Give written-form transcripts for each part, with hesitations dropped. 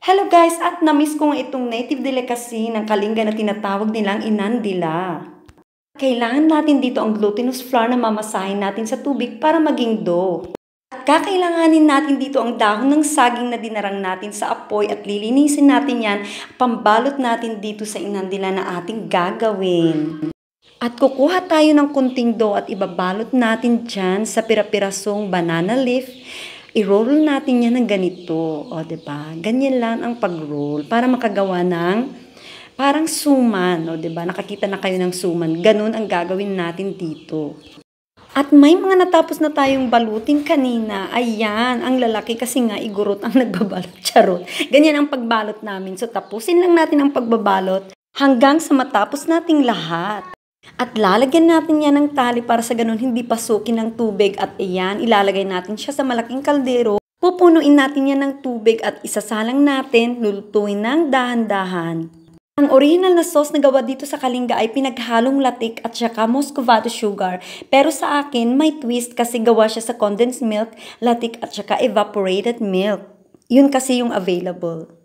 Hello guys, at namiss ko nga itong native delicacy ng Kalinga na tinatawag nilang inandila. Kailangan natin dito ang glutinous flour na mamasahin natin sa tubig para maging dough. At kakailanganin natin dito ang dahon ng saging na dinarang natin sa apoy at lilinisin natin yan, pambalot natin dito sa inandila na ating gagawin. At kukuha tayo ng kunting dough at ibabalot natin dyan sa pira-pirasong banana leaf. I-roll natin yan ng ganito. O, diba? Ganyan lang ang pag-roll para makagawa ng parang suman. O, diba? Nakakita na kayo ng suman. Ganun ang gagawin natin dito. At may mga natapos na tayong balutin kanina. Ayan, ang lalaki kasi nga igurot ang nagbabalot. Charot. Ganyan ang pagbalot namin. So, tapusin lang natin ang pagbabalot hanggang sa matapos nating lahat. At lalagyan natin yan ng tali para sa ganun hindi pasukin ng tubig at iyan, ilalagay natin siya sa malaking kaldero. Pupunuin natin yan ng tubig at isasalang natin, lulutuin ng dahan-dahan. Ang original na sauce na gawa dito sa Kalinga ay pinaghalong latik at saka muscovado sugar. Pero sa akin may twist kasi gawa siya sa condensed milk, latik at saka evaporated milk. Yun kasi yung available.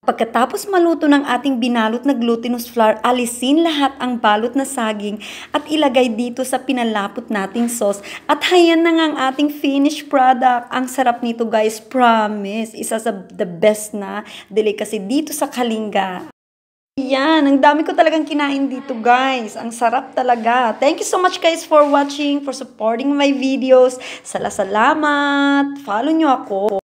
Pagkatapos maluto ng ating binalot na glutinous flour, alisin lahat ang balot na saging at ilagay dito sa pinalapot nating sauce. At hayan na nga ang ating finished product. Ang sarap nito guys, promise. Isa sa the best na delicacy dito sa Kalinga. Yan, ang dami ko talagang kinain dito guys. Ang sarap talaga. Thank you so much guys for watching, for supporting my videos. Salamat. Follow nyo ako.